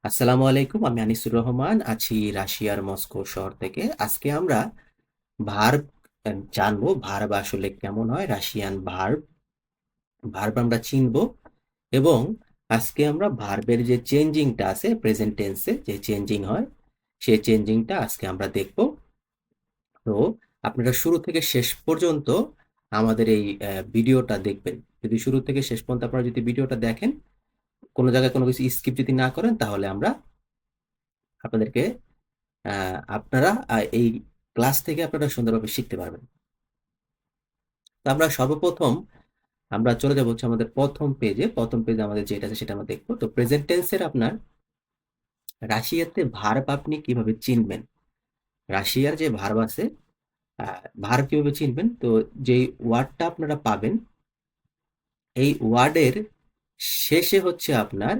আসসালামু আলাইকুম। আমি আনিসুর রহমান আছি রাশিয়ার মস্কো শহর থেকে। আজকে আমরা ভার্ব জানবো। ভার্ব আসলে কেমন হয়, রাশিয়ান ভার্ব ভার্ব আমরা চিনবো। এবং আজকে আমরা ভার্বের যে চেঞ্জিংটা আছে প্রেজেন্ট টেন্সে যে চেঞ্জিং হয় সেই চেঞ্জিংটা আজকে আমরা দেখব। তো আপনারা শুরু থেকে শেষ পর্যন্ত আমাদের এই ভিডিওটা দেখবেন। যদি শুরু থেকে শেষ পর্যন্ত আপনারা যদি ভিডিওটা দেখেন, কোনো জায়গায় কোনো কিছু স্কিপ যদি না করেন, তাহলে আমরা আপনাদেরকে আপনারা এই ক্লাস থেকে আপনারা সুন্দরভাবে শিখতে পারবেন। তো আমরা সর্বপ্রথম আমরা চলে যাব হচ্ছে আমাদের প্রথম পেজে আমাদের যেটা আছে সেটা আমরা দেখবো। তো প্রেজেন্ট টেন্সের আপনার রাশিয়াতে ভার্ব আপনি কিভাবে চিনবেন, রাশিয়ার যে ভার্ব আছে ভার্ব কিভাবে চিনবেন। তো যেই ওয়ার্ডটা আপনারা পাবেন এই ওয়ার্ডের শেষে হচ্ছে আপনার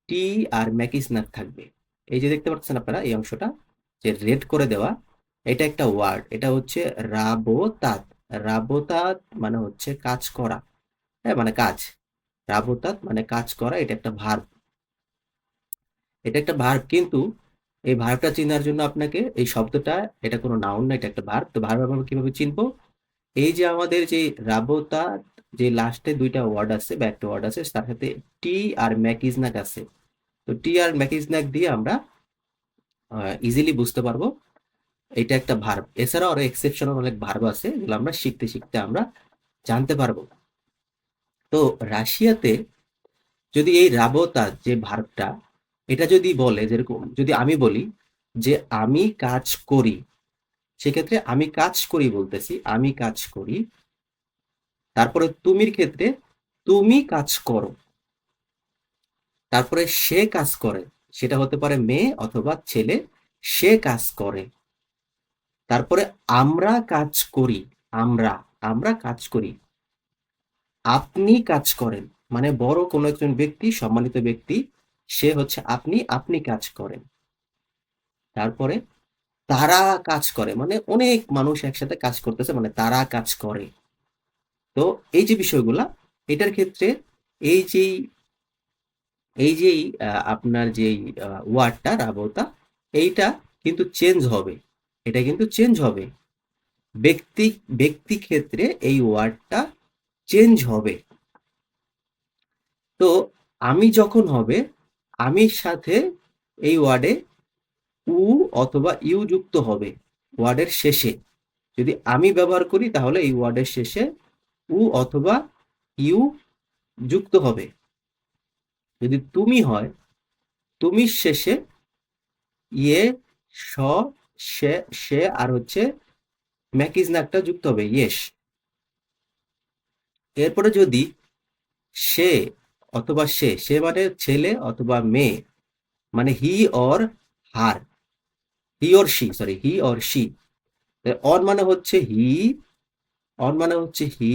টি আর ম্যাকিসনার থাকবে। এই যে দেখতে পাচ্ছেন আপনারা এই অংশটা যে রেড করে দেওয়া, এটা একটা ওয়ার্ড, এটা হচ্ছে রাবোতাত। রাবোতাত মানে হচ্ছে কাজ করা, হ্যাঁ মানে কাজ। রাবোতাত মানে কাজ করা, এটা একটা ভার্ব। এটা একটা ভার্ব, কিন্তু এই ভার্বটা চেনার জন্য আপনাকে এই শব্দটা, এটা কোনো নাউন না, এটা একটা ভার্ব। তো ভার্ব আমরা কিভাবে চিনবো? এই যে আমাদের যে রাবোতাত, যে লাস্টে দুইটা ওয়ার্ড আছে বা একটা ওয়ার্ড আছে, তার সাথে টি আর ম্যাকিজনাক আছে। তো টি আর ম্যাকিজনাক দিয়ে আমরা ইজিলি বুঝতে পারবো এটা একটা ভার্ব। এছাড়াও আরো এক্সেপশনাল অনেক ভার্ব আছে, যেগুলো আমরা শিখতে শিখতে আমরা জানতে পারবো। তো রাশিয়াতে যদি এই রাবতা যে ভার্বটা, এটা যদি বলে, যেরকম যদি আমি বলি যে আমি কাজ করি, সেক্ষেত্রে আমি কাজ করি বলতেছি, আমি কাজ করি। তারপরে তুমির ক্ষেত্রে তুমি কাজ করো। তারপরে সে কাজ করে, সেটা হতে পারে মেয়ে অথবা ছেলে, সে কাজ করে। তারপরে আমরা কাজ করি, আমরা আমরা কাজ করি। আপনি কাজ করেন, মানে বড় কোনো একজন ব্যক্তি, সম্মানিত ব্যক্তি, সে হচ্ছে আপনি, আপনি কাজ করেন। তারপরে তারা কাজ করে, মানে অনেক মানুষ একসাথে কাজ করতেছে, মানে তারা কাজ করে। তো এই যে বিষয়গুলা, এটার ক্ষেত্রে এই যেই এই যেই আপনার যেই ওয়ার্ডটা রাবতা, এইটা কিন্তু চেঞ্জ হবে, এটা কিন্তু চেঞ্জ হবে। ব্যক্তি ব্যক্তি ক্ষেত্রে এই ওয়ার্ডটা চেঞ্জ হবে। তো আমি যখন হবে, আমির সাথে এই ওয়ার্ডে উ অথবা ইউ যুক্ত হবে ওয়ার্ডের শেষে। যদি আমি ব্যবহার করি তাহলে এই ওয়ার্ডের শেষে উ অথবা ইউ যুক্ত হবে। যদি তুমি হয়, তুমির শেষে ইয়ে, স, সে আর হচ্ছে ম্যাকিজনাকটা যুক্ত হবে, ইয়েস। এরপরে যদি সে অথবা সে, সে মানে ছেলে অথবা মেয়ে, মানে he or her, he or she, sorry he or she. On মানে হচ্ছে হি, অন মানে হচ্ছে হি,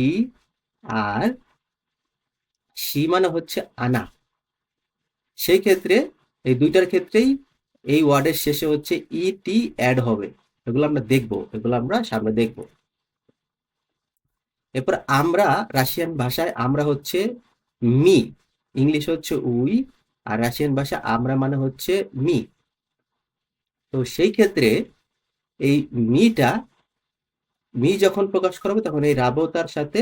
আর শি মানে হচ্ছে আনা। সেই ক্ষেত্রে এই দুইটার ক্ষেত্রেই এই ওয়ার্ডের শেষে হচ্ছে ইটি অ্যাড হবে। এগুলো আমরা দেখবো, এগুলো আমরা সামনে দেখবো। এরপর আমরা, রাশিয়ান ভাষায় আমরা হচ্ছে মি, ইংলিশ হচ্ছে উই, আর রাশিয়ান ভাষা আমরা মানে হচ্ছে মি। তো সেই ক্ষেত্রে এই মিটা, মি যখন প্রকাশ করবে তখন এই রাবতার সাথে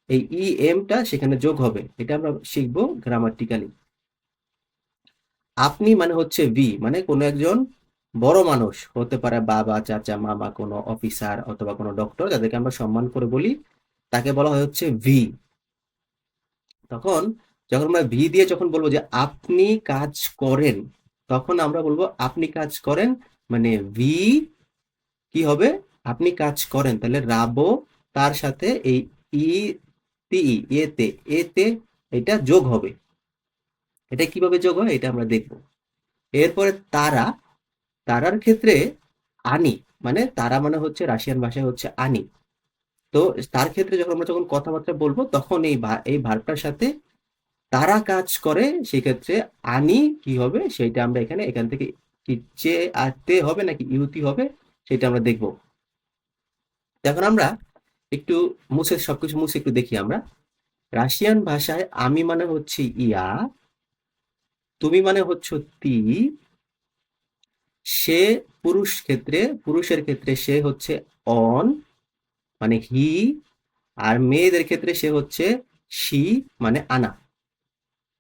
এই ই এমটা সেখানে যোগ হবে। এটা আমরা শিখবো গ্রামাটিক্যালি। আপনি মানে হচ্ছে ভি, মানে কোনো একজন বড় মানুষ হতে পারে, বাবা, চাচা, মামা, কোনো অফিসার অথবা কোনো ডক্টর, যাদেরকে আমরা সম্মান করে বলি, তাকে বলা হয় হচ্ছে ভি। তখন যখন আমরা ভি দিয়ে যখন বলবো যে আপনি কাজ করেন, তখন আমরা বলবো আপনি কাজ করেন, মানে ভি কি হবে, আপনি কাজ করেন, তাহলে রাবো তার সাথে এই ই তি, এতে এতে এটা যোগ হবে। এটা কিভাবে যোগ হয় এটা আমরা দেখবো। এরপরে তারা, তারার ক্ষেত্রে আনি, মানে তারা মানে হচ্ছে রাশিয়ান ভাষায় হচ্ছে আনি। তো তার ক্ষেত্রে যখন আমরা যখন কথাবার্তা বলবো, তখন এই ভার্বটার সাথে তারা কাজ করে, সেক্ষেত্রে আনি কি হবে সেটা আমরা এখান থেকে কি চে আর তে হবে নাকি ইউতি হবে সেটা আমরা দেখবো। এখন আমরা একটু সবকিছু মুছে একটু দেখি আমরা। রাশিয়ান ভাষায় আমি মানে হচ্ছে ইয়া, তুমি মানে হচ্ছে তি, সে পুরুষের ক্ষেত্রে সে হচ্ছে অন মানে হি, আর মেয়েদের ক্ষেত্রে সে হচ্ছে শি মানে আনা।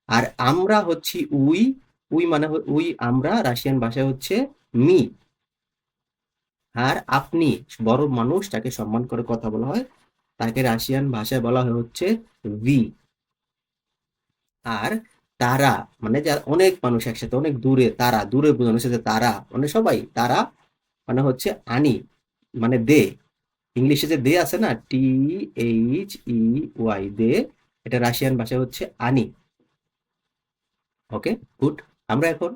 আর আমরা হচ্ছি উই, উই আমরা রাশিয়ান ভাষায় হচ্ছে মি। আর আপনি বড় মানুষ, তাকে সম্মান করে কথা বলা হয়, তাকে রাশিয়ান ভাষায় বলা হয় হচ্ছে ভি। আর তারা মানে যারা অনেক মানুষ একসাথে অনেক দূরে, তারা দূরে বোঝানো হচ্ছে যে তারা মানে সবাই তারা মানে হচ্ছে আনি মানে দে। ইংলিশে যে দে আছে না, THEY দে, এটা রাশিয়ান ভাষায় হচ্ছে আনি। ওকে, গুড। আমরা এখন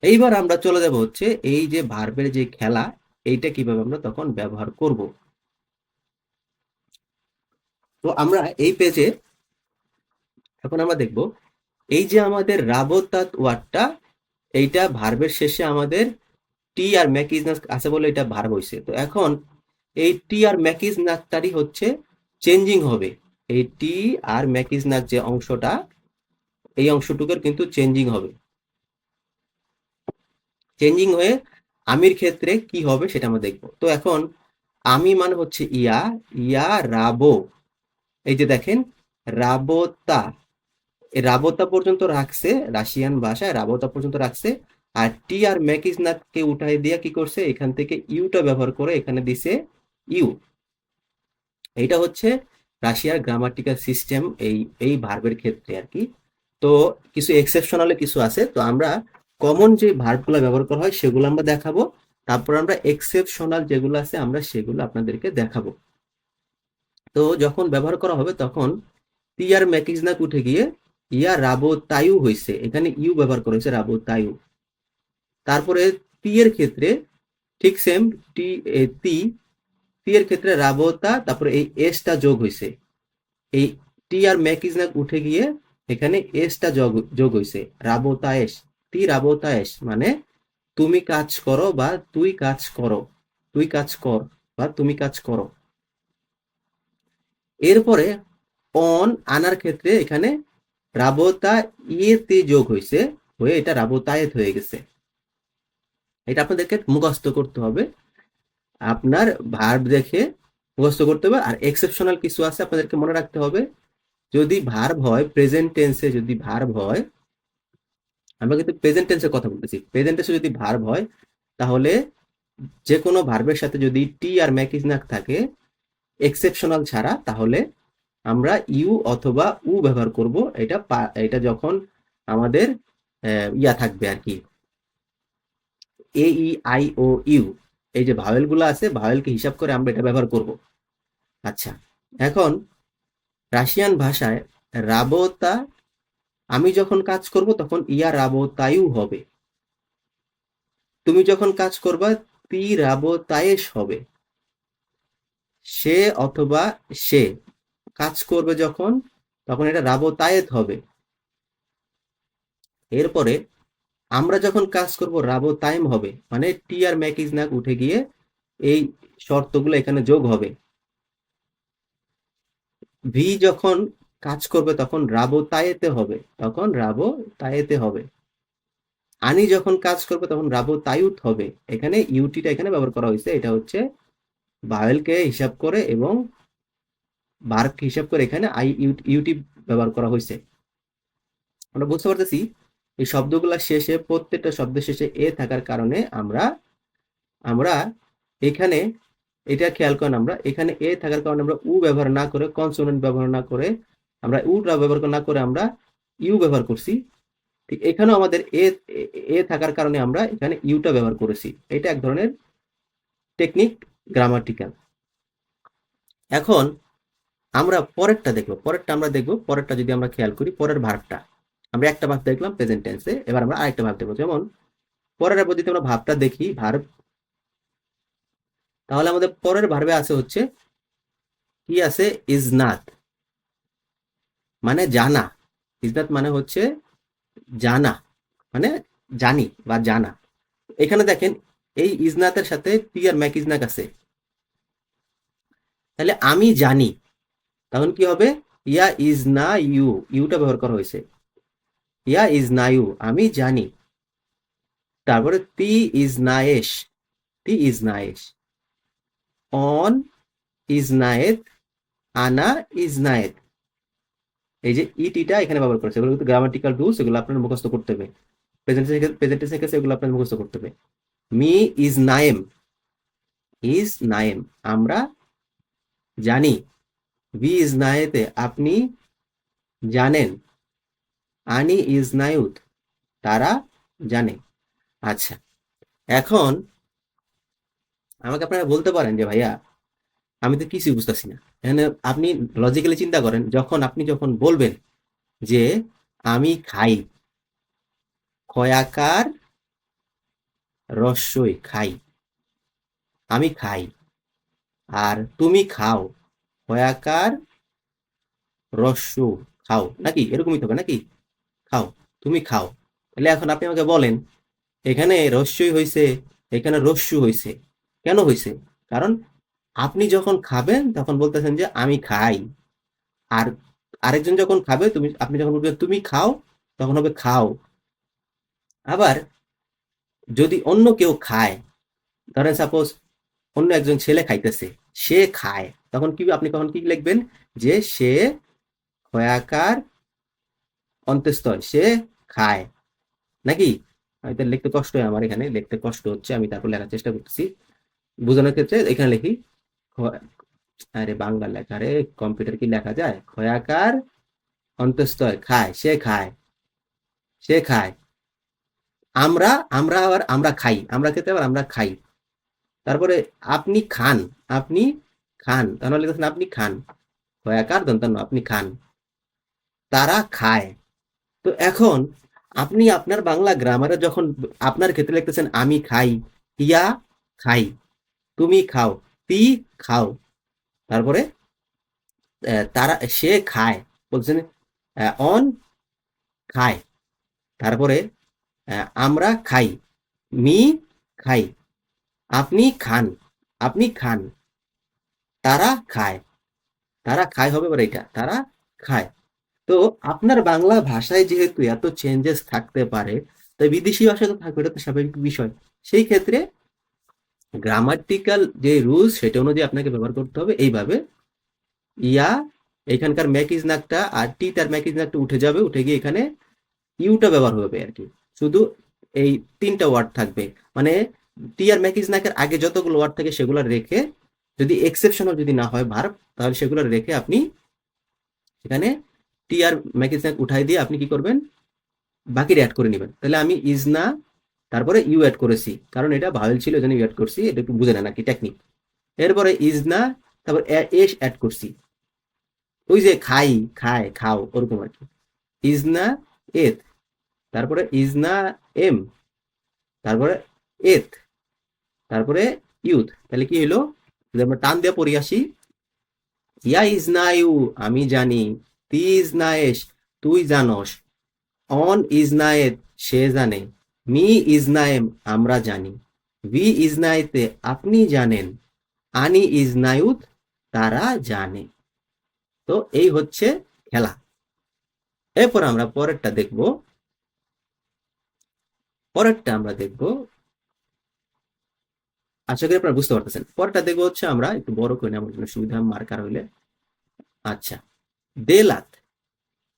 এইবার আমরা চলে যাব হচ্ছে এই যে ভার্বের যে খেলা, এইটা কিভাবে আমরা তখন ব্যবহার করব। তো আমরা এই পেজে এখন আমরা দেখব এই যে আমাদের রাবতাত ওয়ার্ডটা, এইটা ভার্বের শেষে আমাদের টি আর ম্যাকিজনাস আছে বলে এটা ভার্ব হইছে। তো এখন এই টি আর ম্যাকিজনাসটারই হচ্ছে চেঞ্জিং হবে। এই টি আর ম্যাকিজনাস যে অংশটা, এই অংশটুকুর কিন্তু চেঞ্জিং হবে। চেঞ্জিং হয়ে আমির ক্ষেত্রে কি হবে সেটা আমরা দেখব। তো এখন আমি মানে হচ্ছে ইয়া, ইয়া রাবো, এই যে দেখেন রাবোতা, এই রাবোতা পর্যন্ত রাখছে, রাশিয়ান ভাষায় রাবোতা পর্যন্ত রাখছে। আর টি আর ম্যাকিজনাথকে উঠাই দিয়ে কি করছে, এখান থেকে ইউটা ব্যবহার করে এখানে দিছে ইউ। এইটা হচ্ছে রাশিয়ার গ্রামাটিক্যাল সিস্টেম এই এই ভার্বের ক্ষেত্রে আর কি। তো কিছু এক্সেপশনাল কিছু আছে, তো আমরা কমন যে ভার্বগুলো ব্যবহার করা হয় সেগুলো আমরা দেখাবো। তারপর আমরা এক্সেপশনাল যেগুলো আছে আমরা সেগুলো আপনাদেরকে দেখাবো। তো যখন ব্যবহার করা হবে তখন টি আর ম্যাকিজনাক উঠে গিয়ে ইয়া রাবো তায়ু হয়েছে, এখানে ইউ ব্যবহার করা হয়েছে রাবো তায়ু। তারপরে তি এর ক্ষেত্রে ঠিক সেম, টি তি, তি এর ক্ষেত্রে রাবোতা, তারপরে এই এসটা যোগ হয়েছে, এই টি আর ম্যাকিজনাক উঠে গিয়ে এখানে এসটা যোগ হয়েছে, রাবোতায়েশ। তি রাবোতায়েশ মানে তুমি কাজ করো বা তুই কাজ করো, তুই কাজ কর বা তুমি কাজ করো। এরপরে অন আনার ক্ষেত্রে এখানে রাবতা ইয়েতে যোগ হয়েছে, হয়ে এটা রাবতায়েত হয়ে গেছে। এটা আপনাদেরকে মুখস্থ করতে হবে, আপনার ভার্ব দেখে মুখস্থ করতে হবে। আর এক্সেপশনাল কিছু আছে আপনাদেরকে মনে রাখতে হবে। যদি ভার্ব হয় প্রেজেন্ট টেন্সে, যদি ভার্ব হয়, আমরা কিন্তু প্রেজেন্ট টেন্সের কথা বলতেছি, প্রেজেন্ট টেন্সে যদি ভার্ব হয় তাহলে যে কোনো ভার্বের সাথে যদি টি আর ম্যাকিজনাক থাকে এক্সেপশনাল ছাড়া, তাহলে আমরা ইউ অথবা উ ব্যবহার করব। এটা এটা যখন আমাদের ইয়া থাকবে আর কি, এ ই আই ও ইউ, এই যে ভাওয়েল গুলো আছে, ভাওয়েলকে হিসাব করে আমরা এটা ব্যবহার করব। আচ্ছা, এখন রাশিয়ান ভাষায় রাবতা, আমি যখন কাজ করব তখন ইয়া রাবতায়ু হবে, তুমি যখন কাজ করবা তি রাবতায়েশ হবে। সে অথবা সে কাজ করবে যখন, তখন এটা রাবতায়েত হবে। এরপরে আমরা যখন কাজ করব রাবতাইম হবে, মানে টি আর ম্যাকিজনাক উঠে গিয়ে এই শর্তগুলো এখানে যোগ হবে। ভি যখন কাজ করবে তখন রাবো তায়েতে হবে, তখন রাবো তায়েতে হবে। আনি যখন কাজ করবে তখন রাবো তায়ুত হবে, এখানে ইউটিটা এখানে ব্যবহার করা হয়েছে, এটা হচ্ছে ভাওয়েলকে হিসাব করে এবং ভার্বকে হিসাব করে এখানে ইউটি ব্যবহার করা হয়েছে। আমরা বুঝতে পারতেছি এই শব্দগুলা শেষে, প্রত্যেকটা শব্দের শেষে এ থাকার কারণে আমরা আমরা এখানে এটা খেয়াল করেন, আমরা এখানে এ থাকার কারণে আমরা উ ব্যবহার না করে, কনসোনেন্ট ব্যবহার না করে, আমরা উটা ব্যবহার না করে আমরা ইউ ব্যবহার করছি। ঠিক এখানেও আমাদের এ এ থাকার কারণে আমরা এখানে ইউটা ব্যবহার করেছি। এটা এক ধরনের টেকনিক, গ্রামাটিক্যাল। এখন আমরা পরেরটা দেখব, পরেরটা যদি আমরা খেয়াল করি, পরের ভার্বটা আমরা একটা ভার্ব দেখলাম প্রেজেন্ট টেন্সে, এবার আমরা আরেকটা ভার্ব দেখবো। যেমন পরের যদি আমরা ভার্বটা দেখি, ভার্ব, তাহলে আমাদের পরের ভার্বে আছে হচ্ছে কি আছে, ইজনাত মানে জানা। ইজনাত মানে হচ্ছে জানা, মানে জানি বা জানা। এখানে দেখেন এই ইজনাতের সাথে টি আর ম্যাকিজনাক আছে, তাহলে আমি জানি, তখন কি হবে, ইয়া ইজ না ইউ, ইউটা ব্যবহার করা হয়েছে। ইয়া ইজ নায়ু আমি জানি। তারপরে তি ইজ নায়েশ, তি ইজ নায়েশ। অন ইজ নায়েত, আনা ইজ নায়েত। এই যে ইটিটা এখানে ব্যবহার করেছে, এগুলো কিন্তু গ্রামাটিক্যাল রুলস, এগুলো আপনার মুখস্থ করতে হবে। প্রেজেন্টেন্সের ক্ষেত্রে এগুলো আপনার মুখস্থ করতে হবে। Me is NAEM, is NAEM আমরা জানি। ভি ইজ নায়েতে আপনি জানেন। আনি ইজ নায়ুত তারা জানে। আচ্ছা, এখন আমাকে আপনারা বলতে পারেন যে ভাইয়া আমি তো কিছুই বুঝতেছি না। এখানে আপনি লজিক্যালি চিন্তা করেন, যখন বলবেন যে আমি খাই, খয়াকার রস্যই খাই, আমি খাই, আর তুমি খাও, খয়াকার রস্য খাও, নাকি এরকমই তো হবে নাকি? খাও, তুমি খাও। তাহলে এখন আপনি আমাকে বলেন, এখানে রস্যই হয়েছে, এখানে রস্যু হয়েছে, কেন হয়েছে? কারণ আপনি যখন খাবেন তখন বলতেছেন যে আমি খাই, আর আরেকজন যখন খাবে, আপনি যখন বলবেন তুমি খাও, তখন হবে খাও। আবার যদি অন্য কেউ খায়, ধরেন সাপোজ অন্য একজন ছেলে খাইতেছে, সে খায়, তখন কি আপনি কখন কি লিখবেন? যে সে হয়াকার অন্ত্যেস্তয়, সে খায়, নাকি? এটা লিখতে কষ্ট হয়, আমার এখানে লিখতে কষ্ট হচ্ছে, আমি তারপর লেখার চেষ্টা করতেছি বোঝানোর ক্ষেত্রে। এখানে লিখি আরে বাংলা লেখা রে, কম্পিউটার কি লেখা যায়? খয়াকার অন্ত্যেস্তয় খায়, সে খায়, সে খায়। আমরা আমরা আবার আমরা খাই, আমরা খেতে আবার আমরা খাই। তারপরে আপনি খান, আপনি খান, তাহলে লিখেছেন আপনি খান, হয়াকার দন্তান্ন আপনি খান, তারা খায়। তো এখন আপনি আপনার বাংলা গ্রামারে যখন আপনার ক্ষেত্রে লিখতেছেন আমি খাই, ইয়া খাই, তুমি খাও, তি খাও, তারপরে তারা সে খায়, বলছেন অন খায়, তারপরে আমরা খাই, মি খাই, আপনি খান, আপনি খান, তারা খায়, তারা খায় হবে এবার এটা, তারা খায়। তো আপনার বাংলা ভাষায় যেহেতু এত চেঞ্জেস থাকতে পারে, তাই বিদেশি ভাষা তো থাকবে, এটা তো স্বাভাবিক বিষয়। সেই ক্ষেত্রে গ্রামাটিক্যাল যে রুলস সেটা অনুযায়ী আপনাকে ব্যবহার করতে হবে এইভাবে। ইয়া এখানকার ম্যাকিজ নাকটা আর টি তার ম্যাকিজ নাকটা উঠে যাবে, উঠে গিয়ে এখানে ইউটা ব্যবহার হবে আর কি। শুধু এই তিনটা ওয়ার্ড থাকবে, মানে টি আর ম্যাকিজ নাকের আগে যতগুলো ওয়ার্ড থাকে সেগুলো রেখে, যদি এক্সেপশনাল যদি না হয় ভার্ব, তাহলে সেগুলো রেখে আপনি এখানে টি আর ম্যাকিজ নাক উঠাই দিয়ে আপনি কি করবেন? বাকিটা অ্যাড করে নেবেন। তাহলে আমি ইজ না, তারপরে ইউ অ্যাড করেছি, কারণ এটা ভাওয়েল ছিল এজন্য ইউ অ্যাড করছি, এটা একটু বুঝে নেন আর কি টেকনিক। এরপরে ইজ না, তারপর এস অ্যাড করছি, ওই যে খাই, খায়, খাও, ওরকম আর কি। ইজ না এত, তারপরে ইজ না এম, তারপরে এত, তারপরে ইউথ। তাহলে কি হলো? যদি আমরা টান দিয়ে পড়ি আসি, ইয়া ইজ না ইউ আমি জানি, তি ইজ না এস তুই জানস, অন ইজ না এত সে জানে, মি ইজ না এম আমরা জানি, ভি ইজ না এতে আপনি জানেন, আনি ইজ নায়ুত তারা জানে। তো এই হচ্ছে খেলা। এরপর আমরা পরেরটা দেখব, পরেরটা আমরা দেখব, আশা করি আপনারা বুঝতে পারতেছেন। পরেরটা দেখবো হচ্ছে, আমরা একটু বড় করে নেওয়ার জন্য সুবিধা মার্কার হইলে। আচ্ছা, দেলাত।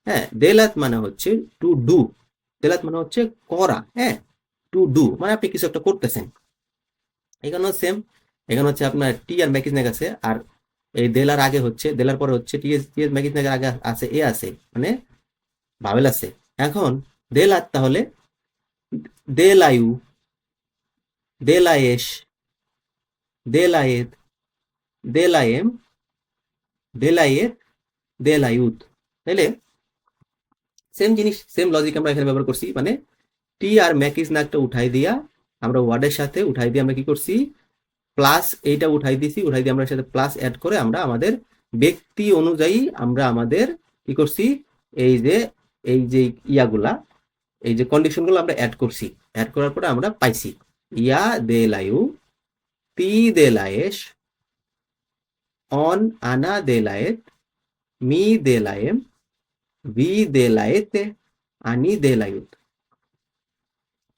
হ্যাঁ, দেলাত মানে হচ্ছে টু ডু, দেলাত মানে হচ্ছে করা। হ্যাঁ, টু ডু মানে আপনি কিছু একটা করতেছেন। এখানেও সেম, এখানে হচ্ছে আপনার টি আর ম্যাকিজনেক আছে, আর এই দেলার আগে হচ্ছে, দেলার পরে হচ্ছে টি এস ম্যাকিজনেকের আগে আছে এ আছে, মানে ভাবেল আছে। এখন দেলাত তাহলে দেলায়ু, দেলায়েশ, দেলায়েত, দেলায়েম, দেলায়েত, দেলায়ুত। তাইলে সেম জিনিস, সেম লজিক আমরা এখানে ব্যবহার করছি, মানে টি আর ম্যাকিজ নাকটা উঠাই দিয়া আমরা ওয়ার্ডের সাথে উঠাই দিয়ে আমরা কি করছি? প্লাস এইটা উঠাই দিছি, উঠাই দিয়ে আমরা সাথে প্লাস অ্যাড করে আমরা আমাদের ব্যক্তি অনুযায়ী আমরা আমাদের কি করছি? এই যে এই যে ইয়াগুলা, এই যে কন্ডিশনগুলো আমরা অ্যাড করছি, অ্যাড করার পরে আমরা পাইছি ইয়া দে লায়ু, তি দে লায়েশ, অন আনা দে লায়েত, মি দে লায়েম, ভি দে লায়েতে, আনি দেলায়ুত।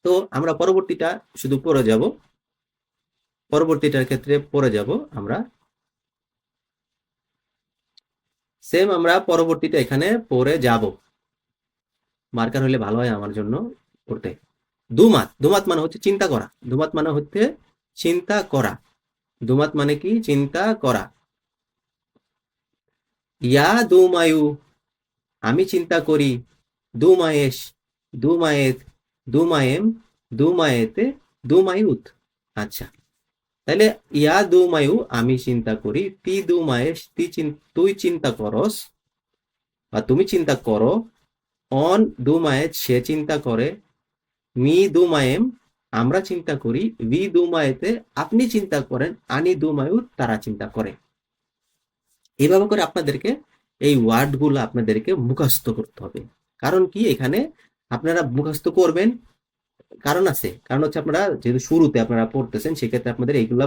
তো আমরা পরবর্তীটা শুধু পড়ে যাব, পরবর্তীটার ক্ষেত্রে পড়ে যাব আমরা, সেম আমরা পরবর্তীটা এখানে পড়ে যাব। মার্কার হলে ভালো হয় আমার জন্য পড়তে। দুমাত, দুমাত মানে হচ্ছে চিন্তা করা, দুমাত মানে হচ্ছে চিন্তা করা, দুমাত মানে কি চিন্তা করা। ইয়া দুমায়ু, আমি চিন্তা করি, দুমায়েশ, দুমায়েত, দুমায়েম, দুমায়েতে, দুমায়ুত। আচ্ছা, তাহলে ইয়া দুমায়ু আমি চিন্তা করি, তি দুমায়েশ তুই চিন্তা করস বা তুমি চিন্তা করো, অন দুমায়েত সে চিন্তা করে, মি দুমায়েম আমরা চিন্তা করি, ভি দুমায়েতে আপনি চিন্তা করেন, আনি দুমায়ু তারা চিন্তা করে। এভাবে করে আপনাদেরকে এই ওয়ার্ডগুলো আপনাদেরকে মুখস্থ করতে হবে। কারণ কি এখানে আপনারা মুখস্থ করবেন, কারণ আছে, কারণ হচ্ছে আপনারা যেহেতু শুরুতে আপনারা পড়তেছেন, সেক্ষেত্রে আপনাদের এইগুলা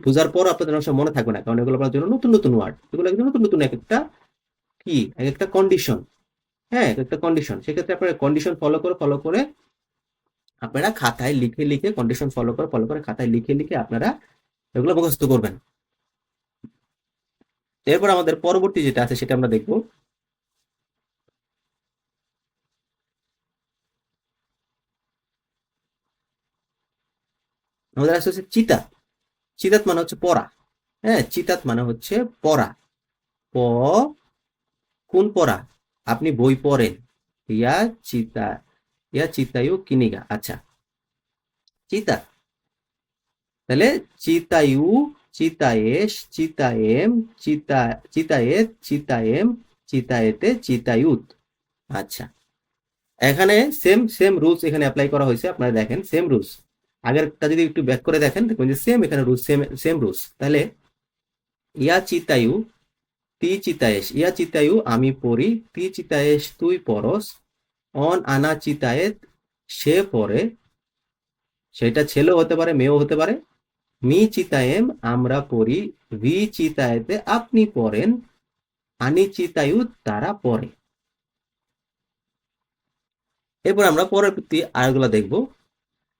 বুঝার পর আপনাদের অনেক সময় মনে থাকবে না, কারণ এগুলো আপনার জন্য নতুন নতুন ওয়ার্ড, এগুলো একদম নতুন নতুন এক একটা কি এক একটা কন্ডিশন। হ্যাঁ, এক একটা কন্ডিশন, সেক্ষেত্রে আপনারা কন্ডিশন ফলো করে আপনারা খাতায় লিখে লিখে কন্ডিশন ফলো করে খাতায় লিখে লিখে আপনারা এগুলো মুখস্থ করবেন। এরপর আমাদের পরবর্তী যেটা আছে সেটা আমরা দেখবো। আমাদের আসছে হচ্ছে চিতাত। চিতাত মানে হচ্ছে পড়া। হ্যাঁ, চিতাত মানে হচ্ছে পড়া। প কোন পড়া? আপনি বই পড়েন। ইয়া চিতা, ইয়া চিতায়ু কিনিগা। আচ্ছা, চিতাত, তাহলে চিতায়ু, চিতায়েশ, চিতায়েম, চিতায়েত, চিতায়েম, চিতায়েতে, চিতায়ুত। আচ্ছা, এখানে সেম সেম রুলস এখানে অ্যাপ্লাই করা হয়েছে, আপনারা দেখেন সেম রুলস। আগেরটা যদি একটু ব্যাক করে দেখেন দেখবেন যে সেম এখানে রুলস, সেম সেম রুলস। তাহলে ইয়া চিতায়ু, তি চিতায়েশ, ইয়া চিতায়ু আমি পড়ি, তি চিতায়েশ তুই পড়স, অন আনা চিতায়েত সে পড়ে, সেটা ছেলেও হতে পারে মেয়েও হতে পারে, মি চিতায়েম আমরা পড়ি, ভি চিতায়েতে আপনি পড়েন, আনি চিতায়ু তারা পড়ে। এরপর আমরা পরবর্তী আরগুলা দেখব।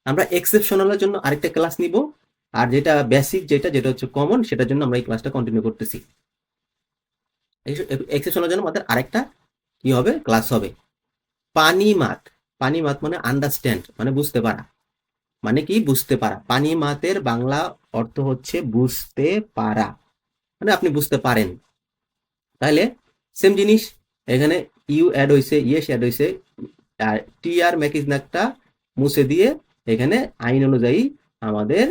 আমরা এক্সেপশনালের জন্য আরেকটা ক্লাস নিব, আর যেটা বেসিক যেটা যেটা হচ্ছে কমন, সেটার জন্য আমরা এই ক্লাসটা কন্টিনিউ করতেছি। এক্সেপশনালের জন্য আমাদের আরেকটা কি হবে ক্লাস হবে। পানি মাত, পানি মাত মানে আন্ডারস্ট্যান্ড, মানে বুঝতে পারা, মানে কি বুঝতে পারা। পানি মাতের বাংলা অর্থ হচ্ছে বুঝতে পারা, মানে আপনি বুঝতে পারেন। তাহলে সেম জিনিস এখানে ইউ অ্যাড হয়েছে, ইয়েস অ্যাড হয়েছে, আর টি আর ম্যাকিজনাকটা মুছে দিয়ে এখানে আইন অনুযায়ী আমাদের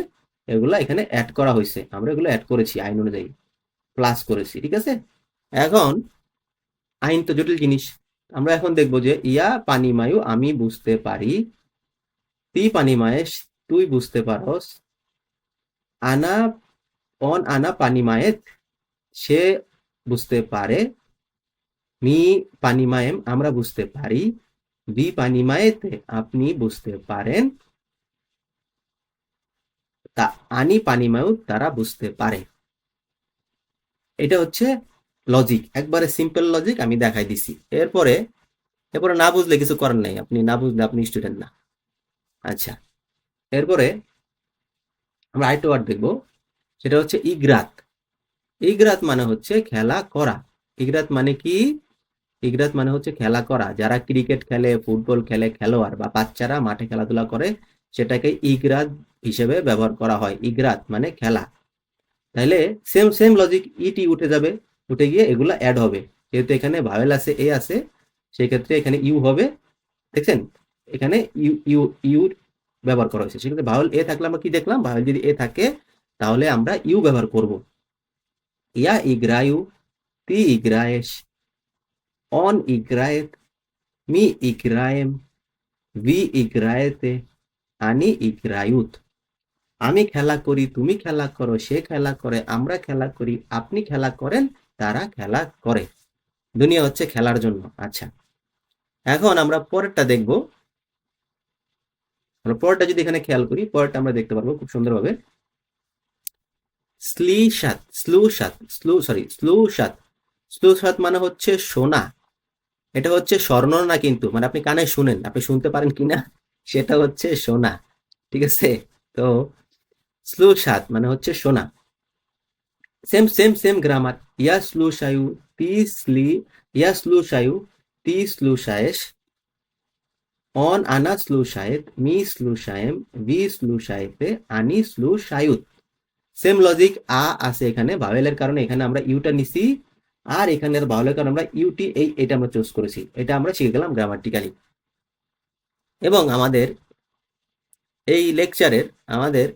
এগুলা এখানে অ্যাড করা হয়েছে, আমরা এগুলো অ্যাড করেছি আইন অনুযায়ী, প্লাস করেছি, ঠিক আছে। এখন আইন তো জটিল জিনিস, আমরা এখন দেখবো যে ইয়া পানি মায়ু আমি বুঝতে পারি, তি পানি মায়েশ তুই বুঝতে পারস, আনা অন আনা পানি মায়েত সে বুঝতে পারে, মি পানি মায়েম আমরা বুঝতে পারি, বি পানি মায়েতে আপনি বুঝতে পারেন, তা আনি পানি মায়ু তারা বুঝতে পারে। এটা হচ্ছে লজিক, একবারে সিম্পল লজিক আমি দেখাই দিছি। এরপরে এরপরে না বুঝলে কিছু করার নাই, আপনি না বুঝলে আপনি স্টুডেন্ট না। আচ্ছা, এরপরে আমরা আরেকটা ওয়ার্ড দেখবো, সেটা হচ্ছে ইগরাত। ইগরাত মানে হচ্ছে খেলা করা। ইগরাত মানে কি? ইগরাত মানে হচ্ছে খেলা করা। যারা ক্রিকেট খেলে, ফুটবল খেলে, খেলোয়াড় বা বাচ্চারা মাঠে খেলাধুলা করে, সেটাকে ইগরাত হিসেবে ব্যবহার করা হয়। ইগরাত মানে খেলা। তাহলে সেম সেম লজিক, ইটি উঠে যাবে, উঠে গিয়ে এগুলা অ্যাড হবে। যেহেতু এখানে ভাওয়েল আছে, এ আছে, সেক্ষেত্রে এখানে ইউ হবে। দেখছেন এখানে ইউ ইউ ইউ ব্যবহার করা হয়েছে, সেক্ষেত্রে ভাওয়েল এ থাকলে আমরা কি দেখলাম, ভাওয়েল যদি এ থাকে তাহলে আমরা ইউ ব্যবহার করব। ইয়া ইগ্রায়ু, তি ইগ্রায়েশ, অন ইগ্রায়েত, মি ইগ্রায়েম, ভি ইগ্রায়েতে, আনি ইগ্রায়ুত। আমি খেলা করি, তুমি খেলা করো, সে খেলা করে, আমরা খেলা করি, আপনি খেলা করেন, তারা খেলা করে। দুনিয়া হচ্ছে খেলার জন্য। আচ্ছা, এখন আমরা পরেরটা দেখব। আমরা পরেরটা যদি এখানে খেয়াল করি, পরেরটা আমরা দেখতে পারবো খুব সুন্দরভাবে। স্লুসাত, স্লুসাত, স্লুসাত মানে হচ্ছে সোনা। এটা হচ্ছে স্বর্ণ না, কিন্তু মানে আপনি কানে শুনেন, আপনি শুনতে পারেন কিনা সেটা হচ্ছে সোনা। ঠিক আছে? তো স্লুশাত মানে হচ্ছে সোনা। Same same same grammar. ইয়া স্লুশায়ু তি স্লি, ইয়া স্লুশায়ু তি স্লুশায়েশ, অন আনা স্লুশায়েত, মি স্লুশায়েম, ভি স্লুশায়েতে, আনি স্লুশায়ুত। Same logic. আ আছে এখানে ভাওয়েলের কারণে এখানে আমরা ইউটা নিছি, আর এখানে ভাওয়েলের কারণে আমরা ইউটি এটা আমরা চুজ করেছি। এটা আমরা শিখে গেলাম গ্রামাটিক্যালি। এবং এই লেকচারের আমাদের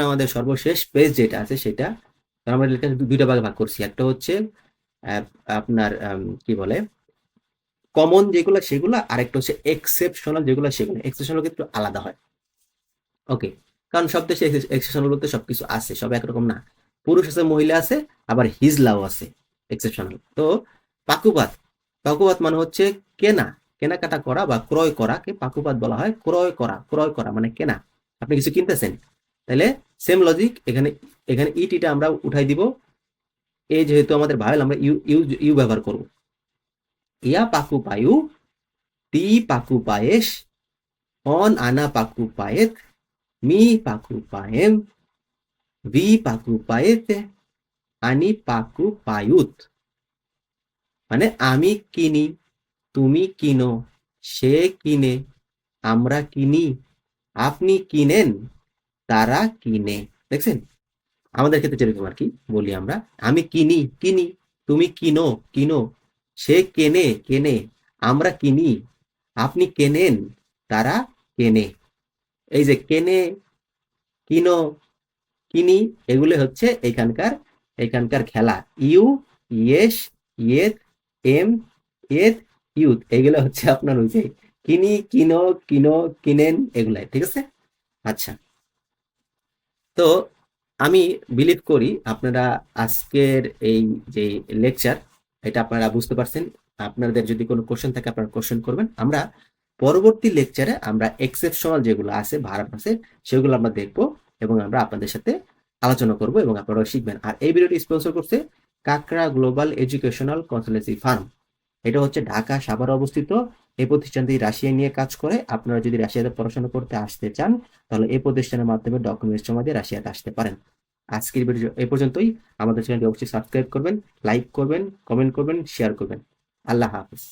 আমাদের সর্বশেষ পেজ যেটা আছে সেটা আমরা দুইটা ভাগে ভাগ করছি। একটা হচ্ছে আপনার কি বলে কমন যেগুলো সেগুলো, আরেকটা হচ্ছে এক্সেপশনাল যেগুলো সেগুলো। এক্সেপশনাল কিন্তু আলাদা হয়। ওকে, কারণ সব দেশে এক্সেপশনাল বলতে সবকিছু আছে, সব একরকম না। পুরুষ আছে, মহিলা আছে, আবার হিজলাও আছে এক্সেপশনাল। তো পাকুপাত, পাকুপাত মানে হচ্ছে কেনা, কেনাকাটা করা বা ক্রয় করাকে পাকুপাত বলা হয়। ক্রয় করা, ক্রয় করা মানে কেনা। আপনি কিছু কিনতেছেন, তাহলে সেম লজিক এখানে। এখানে ইটিটা আমরা উঠাই দিব। এই যেহেতু আমাদের ভাইল, আমরা ইউ ইউ ইউ ব্যবহার করব। ইয়া পাকু পায়ু, তি পাকু পায়েস, অন আনা পাকু পায়েত, মি পাকু পায়েম, ভি পাকু পায়েতে, আনি পাকু পায়ুত। মানে আমি কিনি, তুমি কিনো, সে কিনে, আমরা কিনি, আপনি কিনেন, তারা কিনে। দেখছেন? আমাদের ক্ষেত্রে যেরকম আর কি বলি আমরা, আমি কিনি, কিনি, তুমি কিনো, কিনো, সে কেনে, কেনে, আমরা কিনি, আপনি কেনেন, তারা কেনে। এই যে কেনে, কিনো, কিনি, এগুলো হচ্ছে এখানকার খেলা। ইউ, ইয়েস, ইয়েত, এম, এত, ইউথ, এগুলো হচ্ছে আপনার ওই যে কিনি, কিনো, কিনো, কিনেন, এগুলাই। ঠিক আছে? আচ্ছা। তো আমি বিলিভ করি আপনারা আজকের এই যে লেকচার, এটা আপনারা বুঝতে পারছেন। আপনাদের যদি কোনো কোশ্চেন থাকে আপনারা কোশ্চেন করবেন। আমরা পরবর্তী লেকচারে আমরা এক্সেপশনাল যেগুলো আছে, ভার্ব আছে, সেগুলো আমরা দেখব এবং আমরা আপনাদের সাথে আলোচনা করব এবং আপনারা শিখবেন। আর এই ভিডিওটি স্পন্সর করছে কাকড়া গ্লোবাল এডুকেশনাল কনসালটেন্সি ফার্ম। এটা হচ্ছে ঢাকা সাভারে অবস্থিত। এই প্রতিষ্ঠানটি রাশিয়া নিয়ে কাজ করে। আপনারা যদি রাশিয়াতে পড়াশোনা করতে আসতে চান, তাহলে এই প্রতিষ্ঠানের মাধ্যমে ডকুমেন্টস জমা দিয়ে রাশিয়াতে আসতে পারেন। আজকের ভিডিও এই পর্যন্তই। আমাদের চ্যানেলটি অবশ্যই সাবস্ক্রাইব করবেন, লাইক করবেন, কমেন্ট করবেন, শেয়ার করবেন। আল্লাহ হাফিজ।